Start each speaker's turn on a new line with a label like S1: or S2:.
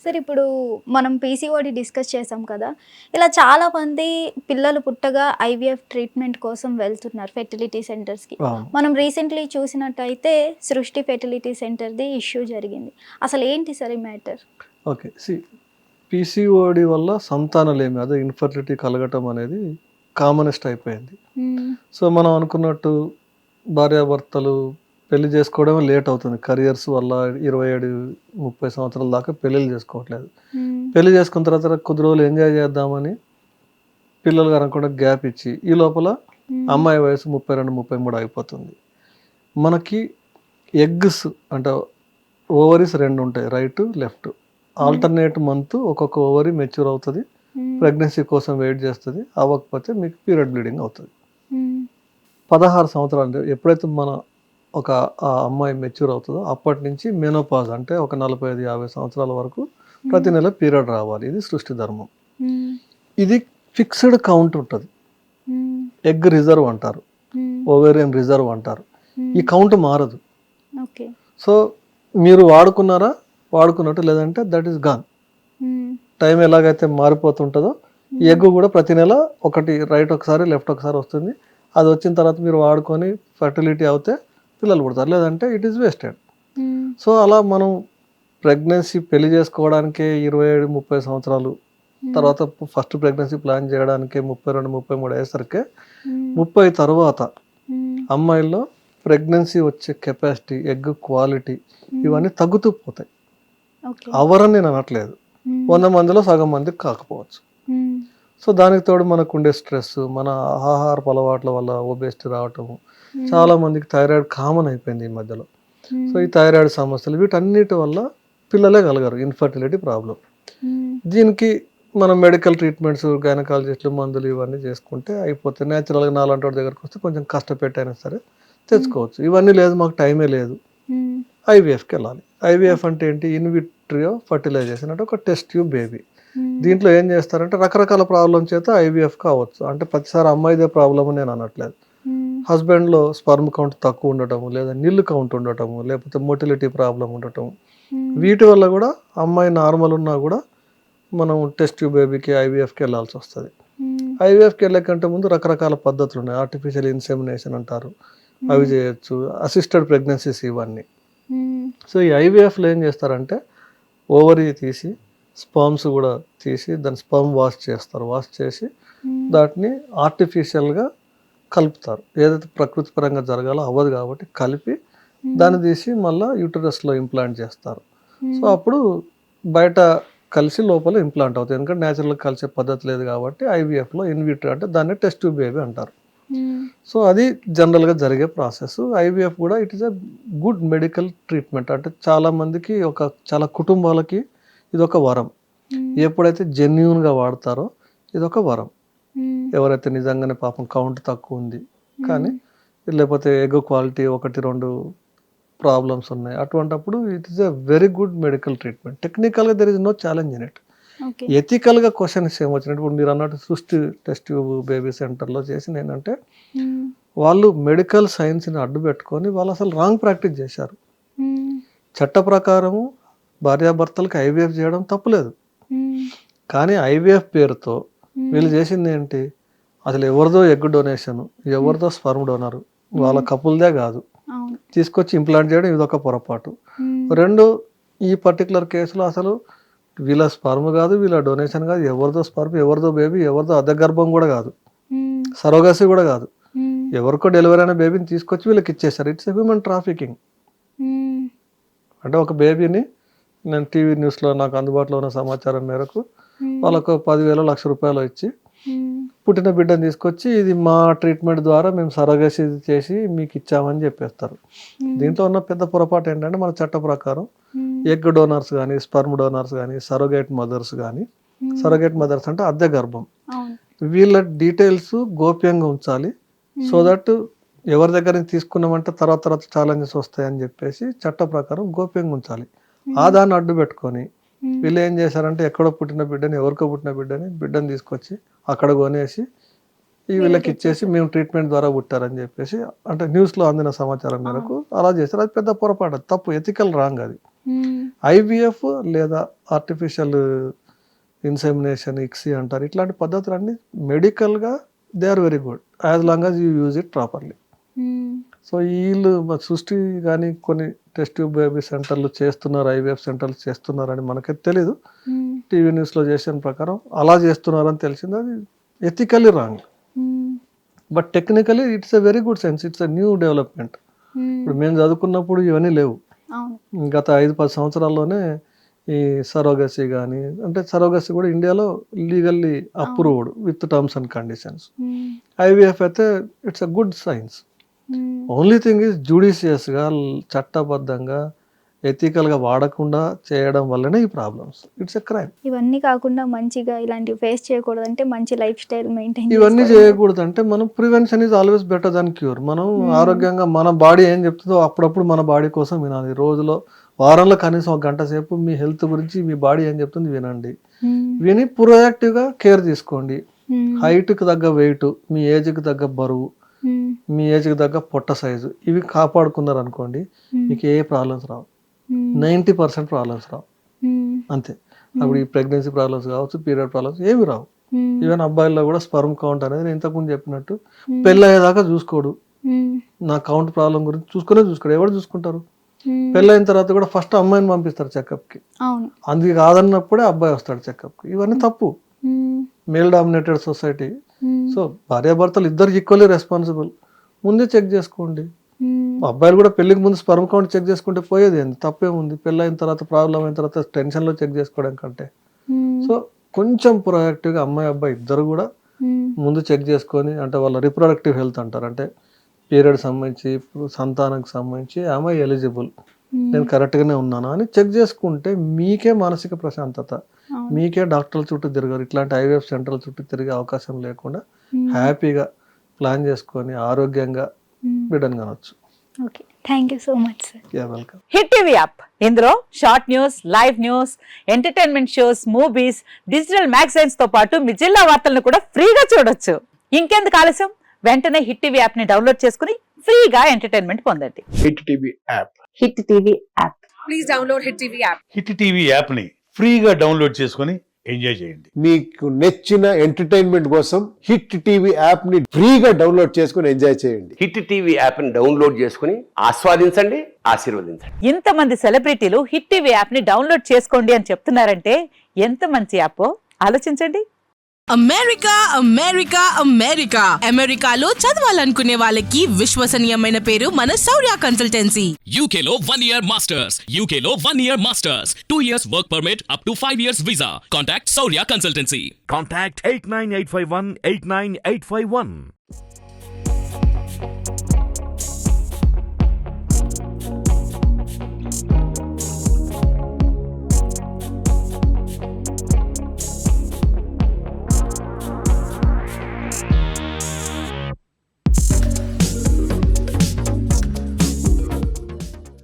S1: సరే ఇప్పుడు మనం పీసీఓడి డిస్కస్ చేసాం కదా! ఇలా చాలామంది పిల్లలు పుట్టగా ఐవీఎఫ్ ట్రీట్మెంట్ కోసం వెళ్తున్నారు ఫెర్టిలిటీ సెంటర్స్‌కి.
S2: అవును.
S1: మనం రీసెంట్‌లీ చూసినట్టయితే సృష్టి ఫెర్టిలిటీ సెంటర్‌ది ఇష్యూ జరిగింది. అసలు ఏంటి సార్ ఈ మ్యాటర్?
S2: ఓకే. పీసీఓడి వల్ల సంతానలేమి అదే ఇన్‌ఫర్టిలిటీ కలగటం అనేది కామనెస్ట్ అయిపోయింది.
S1: హ్మ్.
S2: సో, మనం అనుకున్నట్టు భార్యాభర్తలు పెళ్లి చేసుకోవడమే లేట్ అవుతుంది. కరియర్స్ వల్ల 27, 30 సంవత్సరాల దాకా పెళ్ళిళ్ళు చేసుకోవట్లేదు.
S1: హ్మ్.
S2: పెళ్లి చేసుకున్న తర్వాత కొద్ది రోజులు ఎంజాయ్ చేద్దామని పిల్లలు కనకుండా గ్యాప్ ఇచ్చి, ఈ లోపల
S1: హ్మ్.
S2: అమ్మాయి వయసు 32, 33 అయిపోతుంది. మనకి ఎగ్స్ అంటే ఓవరీస్ 2 ఉంటాయి. Right, left.
S1: హ్మ్.
S2: ఆల్టర్‌నేట్ మంత్ ఒక్కొక్క ఓవరీ మెచ్యూర్ అవుతది.
S1: హ్మ్.
S2: ప్రెగ్నెన్సీ కోసం వెయిట్ చేస్తది. అవ్వకపోతే మీకు పీరియడ్ బ్లీడింగ్ అవుతది.
S1: హ్మ్.
S2: 16 సంవత్సరాలు ఎప్పుడైతే ఒక ఆ అమ్మాయి మెచ్యూర్ అవుతదో అప్పటి నుంచి మెనోపాజ్ అంటే ఒక 45, 50 సంవత్సరాల వరకు ప్రతి
S1: హ్మ్.
S2: నెల పీరియడ్ రావాలి. ఇది సృష్టి ధర్మం.
S1: హ్మ్.
S2: ఇది ఫిక్స్‌డ్ కౌంట్ ఉంటది.
S1: హ్మ్.
S2: ఎగ్ రిజర్వ్ అంటారు.
S1: హ్మ్.
S2: ఓవేరియన్ రిజర్వ్ అంటారు. ఈ
S1: హ్మ్.
S2: కౌంట్ మారదు.
S1: ఓకే.
S2: సో, మీరు వాడుకున్నారా? వాడుకున్నట్టు, లేదంటే దట్ ఈస్ గాన్.
S1: హ్మ్.
S2: టైం ఎలాగైతే మారిపోతుంటదో, ఈ
S1: హ్మ్.
S2: ఎగ్ కూడా ప్రతి నెల ఒకటి రైట్ ఒకసారి, లెఫ్ట్ ఒకసారి వస్తుంది. అది వచ్చిన తర్వాత మీరు వాడుకొని ఫెర్టిలిటీ అవుతే పిల్లలు పుడతారు. లేదంటే ఇట్ ఈస్ వేస్టెడ్.
S1: హ్మ్.
S2: సో, అలా మనం ప్రెగ్నెన్సీ పెళ్లి చేసుకోవడానికే 27, 30 సంవత్సరాలు,
S1: హ్మ్.
S2: తర్వాత ఫస్ట్ ప్రెగ్నెన్సీ ప్లాన్ చేయడానికే 32, 33 అయ్యేసరికే
S1: హ్మ్.
S2: 30 తరువాత
S1: హ్మ్.
S2: అమ్మాయిల్లో ప్రెగ్నెన్సీ వచ్చే కెపాసిటీ, ఎగ్ క్వాలిటీ
S1: హ్మ్.
S2: ఇవన్నీ తగ్గుతూ పోతాయి.
S1: ఓకే.
S2: అవ్వరని నేను అనట్లేదు.
S1: హ్మ్.
S2: 100 మందిలో సగం మందికి కాకపోవచ్చు.
S1: హ్మ్.
S2: సో, దానికి తోడు మనకుండే స్ట్రెస్, మన ఆహారపు అలవాట్ల వల్ల ఒబేసిటీ రావటము,
S1: హ్మ్.
S2: చాలా మందికి థైరాయిడ్ కామన్ అయిపోయింది ఈ మధ్యలో. సో,
S1: హ్మ్.
S2: ఈ థైరాయిడ్ సమస్యలు వీటన్నిటి వల్ల పిల్లలే కలగరు. Infertility problem.
S1: హ్మ్.
S2: దీనికి మనం మెడికల్ ట్రీట్మెంట్స్, గైనకాలజిస్ట్‌లు మందులు ఇవన్నీ చేసుకుంటే అయిపోతాయి. నేచురల్‌గా నాలాంటోడి దగ్గరకొస్తే కొంచెం కష్టపెట్టైనా సరే
S1: హ్మ్.
S2: తెచ్చుకోవచ్చు. ఇవన్నీ లేదు, మాకు టైమే లేదు,
S1: హ్మ్.
S2: ఐవీఎఫ్‌కెళ్ళాలి. IVF
S1: okay.
S2: అంటే ఏంటి? ఇన్ విట్రియో ఫెర్టిలైజేషన్ అంటే ఒక టెస్ట్ ట్యూబ్ బేబీ.
S1: హ్మ్.
S2: దీంట్లో ఏం చేస్తారంటే రకరకాల ప్రాబ్లమ్ చేత ఐవీఎఫ్ కావచ్చు. అంటే ప్రతిసారి అమ్మాయిదే ప్రాబ్లమ్ అని నేను అనట్లేదు.
S1: హ్మ్.
S2: హస్బెండ్‌లో స్పెర్మ్ కౌంట్ తక్కువ ఉండటము, లేదా నిల్ కౌంట్ ఉండటము, లేకపోతే మొటిలిటీ ప్రాబ్లమ్ ఉండటం.
S1: హ్మ్.
S2: వీటి వల్ల కూడా అమ్మాయి నార్మల్ ఉన్నా కూడా మనం టెస్ట్ ట్యూబ్ బేబీకి ఐవీఎఫ్‌కి వెళ్ళాల్సొస్తది.
S1: హ్మ్.
S2: ఐవీఎఫ్‌కి వెళ్ళే కంటే ముందు రకరకాల పద్ధతులున్నాయి. ఆర్టిఫిషియల్ ఇన్సెమినేషన్ అంటారు. అవి
S1: హ్మ్.
S2: చేయొచ్చు. అసిస్టెడ్ ప్రెగ్నెన్సీస్ ఇవన్నీ.
S1: హ్మ్.
S2: సో, ఈ ఐవీఎఫ్‌లో ఏం చేస్తారంటే ఓవరీ తీసి, స్పర్మ్స్ గూడా తీసి, దాన్ని స్పర్మ్ వాష్ చేస్తారు. వాష్ చేసి
S1: హ్మ్.
S2: దాటిని ఆర్టిఫిషియల్‌గా కలుపుతారు. ఏదైతే ప్రకృతి పరంగా జరగాలో అవ్వదు కాబట్టి కలిపి
S1: హ్మ్.
S2: దాన్ని తీసి మళ్ళా యూటరస్‌లో ఇంప్లాంట్ చేస్తారు. సో,
S1: హ్మ్.
S2: అప్పుడు బయట కలిసి లోపల ఇంప్లాంట్ అవుతాయి. ఎందుకంటే నేచురల్‌గా కలిసే పద్ధతి లేదు కాబట్టి ఐవీఎఫ్‌లో ఇన్ విట్రో అంటే దాన్ని టెస్ట్ ట్యూబ్ బేబీ అంటారు.
S1: హ్మ్.
S2: సో, అది జనరల్‌గా జరిగే ప్రాసెస్. ఐవీఎఫ్ గూడా it is a good medical treatment. అంటే చాలామందికి చాలా కుటుంబాలకి ఇదొక వరం.
S1: హ్మ్.
S2: ఎప్పుడైతే జెన్యూన్‌గా వాడతారో ఇదొక వరం.
S1: హ్మ్.
S2: ఎవరైతే నిజంగానే పాపం కౌంట్ తక్కువుంది, కానీ
S1: హ్మ్.
S2: లేకపోతే ఎగ్ క్వాలిటీ 1, 2 ప్రాబ్లమ్స్ ఉన్నాయి. అటువంటప్పుడు it is a very good medical treatment. టెక్నికల్‌గా there is no challenge in it.
S1: Okay.
S2: ఎథికల్‌గా క్వెషన్స్ ఏమొచ్చినట్టు ఇప్పుడు మీరన్నట్టు సృష్టి టెస్ట్ ట్యూబ్ బేబీ సెంటర్‌లో చేసిందేంటంటే
S1: హ్మ్.
S2: వాళ్ళు మెడికల్ సైన్స్‌ని అడ్డుపెట్టుకొని వాళ్ళసలు రాంగ్ ప్రాక్టీస్ చేశారు.
S1: హ్మ్.
S2: చట్ట ప్రకారము భార్యాభర్తలకి ఐవీఎఫ్ చేయడం తప్పులేదు.
S1: హ్మ్.
S2: కానీ ఐవీఎఫ్ పేరుతో
S1: హ్మ్.
S2: వీళ్ళు చేసిందేంటి? అసలు ఎవరిదో ఎగ్ డొనేషను,
S1: హ్మ్.
S2: ఎవరిదో స్పెర్మ్ డోనరు, వాళ్ళ
S1: హ్మ్.
S2: కపుల్‌దే గాదు.
S1: అవును.
S2: తీసుకొచ్చి ఇంప్లాంట్ చేయడం ఇదొక పొరపాటు.
S1: హ్మ్.
S2: 2 ఈ పర్టిక్యులర్ కేసులో అసలు వీళ్ళ స్పెర్మ్ గాదు, వీళ్ళ డొనేషన్ గాదు, ఎవరిదో స్పెర్మ్, ఎవరిదో బేబీ, ఎవరిదో అద్దె గర్భం గూడా గాదు.
S1: హ్మ్.
S2: సరోగసీ గూడా గాదు.
S1: హ్మ్.
S2: ఎవరికో డెలివరీ అయిన బేబీని తీసుకొచ్చి వీళ్ళకిచ్చేశారు. It's a human trafficking.
S1: హ్మ్.
S2: అంటే ఒక బేబీని నేను టీవీ న్యూస్‌లో నాకు అందుబాటులో ఉన్న సమాచారం మేరకు
S1: హ్మ్.
S2: వాళ్ళకు 10,000 లక్ష రూపాయలో ఇచ్చి
S1: హ్మ్.
S2: పుట్టిన బిడ్డని తీసుకొచ్చి ఇది మా ట్రీట్మెంట్ ద్వారా మేము సరోగసీ చేసి మీకిచ్చామని చెప్పేస్తారు.
S1: హ్మ్.
S2: దీంట్లో ఉన్న పెద్ద పొరపాటు ఏంటంటే మన చట్ట ప్రకారం
S1: హ్మ్.
S2: ఎగ్ డోనర్స్ గానీ, స్పెర్మ్ డోనర్స్ గానీ, సరోగేట్ మదర్స్ గానీ,
S1: హ్మ్.
S2: సరోగేట్ మదర్స్ అంటే అద్దె గర్భం.
S1: అవును.
S2: వీళ్ళ డీటెయిల్స్ గోప్యంగా ఉంచాలి. సో
S1: హ్మ్.
S2: దట్ ఎవరి దగ్గర నుంచి తీసుకున్నామంటే తర్వాత తర్వాత ఛాలెంజెస్ వస్తాయని చెప్పేసి చట్ట ప్రకారం గోప్యంగా ఉంచాలి. ఆ
S1: హ్మ్.
S2: దాన్ని అడ్డు పెట్టుకొని
S1: హ్మ్.
S2: వీళ్ళు ఏం చేశారంటే ఎక్కడో పుట్టిన బిడ్డని, ఎవరికో పుట్టిన బిడ్డని తీసుకొచ్చి అక్కడ కొనేసి వీళ్ళకిచ్చేసి
S1: వీళ్ళకిచ్చేసారు.
S2: మేము ట్రీట్మెంట్ ద్వారా పుట్టారని చెప్పేసి అంటే న్యూస్‌లో అందిన సమాచారం
S1: అవును.
S2: మేరకు అలా చేశారు. అది పెద్ద పొరపాటు. అది తప్పు. ఎథికల్ రాంగ్ అది.
S1: హ్మ్.
S2: ఐవీఎఫ్ లేదా ఆర్టిఫిషియల్ ఇన్సెమినేషన్, ఇక్సీ అంటారు, ఇట్లాంటి పద్ధతులన్నీ మెడికల్గా they are very good as long as you use it properly. So వీళ్ళు సృష్టి కానీ కొన్ని టెస్ట్ ట్యూబ్ బేబీ సెంటర్లు చేస్తున్నారు, ఐవీఎఫ్ సెంటర్లు చేస్తున్నారని మనకైతే తెలీదు. టీవీ న్యూస్లో చేసిన ప్రకారం అలా చేస్తున్నారని తెలిసింది. అది ethically wrong, but technically it's a very good sense, it's a new development. ఇప్పుడు మేము చదువుకున్నప్పుడు ఇవన్నీ లేవు. గత 5-10 సంవత్సరాల్లోనే ఈ సరోగసీ కానీ, అంటే సరోగసీ కూడా ఇండియాలో legally approved with terms and conditions. IVF అయితే it's a good science. Only thing is జుడిషియస్గా, చట్టబద్ధంగా, ఎథికల్గా వాడకుండా చేయడం వల్లనే ఈ ప్రాబ్లమ్స్. It's a crime.
S1: ఇవన్నీ కాకుండా మంచిగా ఇలాంటివి ఫేస్ చేయకూడదు అంటే మంచి లైఫ్ స్టైల్ మెయింటైన్
S2: ఇవన్నీ చేయకూడదు అంటే మనం prevention is always better than cure. మనం ఆరోగ్యంగా మన బాడీ ఏం చెప్తుందో అప్పుడప్పుడు మన బాడీ కోసం వినాలి. రోజులో వారంలో కనీసం 1 గంట సేపు మీ హెల్త్ గురించి మీ బాడీ ఏం చెప్తుంది వినండి. విని ప్రొయాక్టివ్గా కేర్ తీసుకోండి. హైట్కి తగ్గ వెయిట్, మీ ఏజ్కి తగ్గ బరువు, మీ ఏజ్కి తగ్గ పొట్ట సైజు, ఇవి కాపాడుకున్నారు అనుకోండి, మీకు ఏ ప్రాబ్లమ్స్ రావు. 90% ప్రాబ్లమ్స్ రావు అంతే. అప్పుడు ఈ ప్రెగ్నెన్సీ ప్రాబ్లమ్స్ కావచ్చు, పీరియడ్ ప్రాబ్లమ్స్ ఏమి రావు. ఈవెన్ అబ్బాయిల్లో కూడా స్పర్మ్ కౌంట్ అనేది నేను ఇంతకుముందు చెప్పినట్టు పెళ్ళయ్యేదాకా చూసుకోడు. నా కౌంట్ ప్రాబ్లం గురించి చూసుకోడు. ఎవరు చూసుకుంటారు? పెళ్ళైన తర్వాత కూడా ఫస్ట్ అమ్మాయిని పంపిస్తారు చెకప్కి. అందుకే కాదన్నప్పుడే అబ్బాయి వస్తాడు చెకప్కి. ఇవన్నీ తప్పు. Male dominated society. సో భార్యాభర్తలు ఇద్దరు ఈక్వల్లీ రెస్పాన్సిబుల్. ముందే చెక్ చేసుకోండి. అబ్బాయిలు కూడా పెళ్లికి ముందు స్పర్మ్ కౌంట్ చెక్ చేసుకుంటే పోయేది ఏంది, తప్పేముంది? పెళ్ళైన తర్వాత ప్రాబ్లం అయిన తర్వాత టెన్షన్లో చెక్ చేసుకోవడం కంటే. సో కొంచెం ప్రొయాక్టివ్గా అమ్మాయి అబ్బాయి ఇద్దరు కూడా ముందు చెక్ చేసుకొని, అంటే వాళ్ళ రిప్రొడక్టివ్ హెల్త్ అంటారు, అంటే పీరియడ్ సంబంధించి, సంతానానికి సంబంధించి అమ్మాయి ఎలిజిబుల్, నేను కరెక్ట్గానే ఉన్నానా అని చెక్ చేసుకుంటే మీకే మానసిక ప్రశాంతత, మీకే డాక్టర్ల చుట్టూ తిరగరు, ఇట్లాంటి ఐవీఎఫ్ సెంటర్ల చుట్టూ తిరిగే అవకాశం లేకుండా హ్యాపీగా ప్లాన్ చేసుకొని ఆరోగ్యంగా బిడ్డను కనొచ్చు.
S1: Okay, thank you so much sir.
S2: Welcome.
S3: Hit TV app, ఇందులో short news, live news, entertainment shows, movies, digital magazines తో పాటు మీ జిల్లా వార్తలను కూడా ఫ్రీగా చూడొచ్చు. ఇంకెందుకు ఆలస్యం, వెంటనే హిట్ టీవీ యాప్ ని డౌన్లోడ్ చేసుకుని ఫ్రీగా ఎంటర్టైన్మెంట్ పొందండి.
S4: Hit TV app.
S3: Hit TV app.
S5: Please download hit TV app.
S4: Hit TV app ని ఫ్రీగా డౌన్లోడ్ చేసుకొని ఎంజాయ్ చేయండి.
S6: మీకు నచ్చిన ఎంటర్టైన్మెంట్ కోసం హిట్ టీవీ యాప్ ని ఫ్రీగా డౌన్లోడ్ చేసుకొని ఎంజాయ్ చేయండి.
S7: హిట్ టీవీ యాప్ ని డౌన్లోడ్ చేసుకుని ఆస్వాదించండి, ఆశీర్వదించండి.
S3: ఇంతమంది సెలబ్రిటీలు హిట్ టీవీ యాప్ ని డౌన్లోడ్ చేసుకోండి అని చెప్తున్నారంటే ఎంత మంచి యాప్ ఆలోచించండి.
S5: అమెరికా అమెరికా అమెరికా అమెరికాలో చదవాలనుకునే వాళ్ళకి విశ్వసనీయమైన పేరు మన శౌర్య కన్సల్టెన్సీ.
S8: UK లో 1 year masters. UK లో 1 year masters. 2 years work permit up to 5 years visa. Contact Saurya Consultancy.
S9: Contact 89851 89851.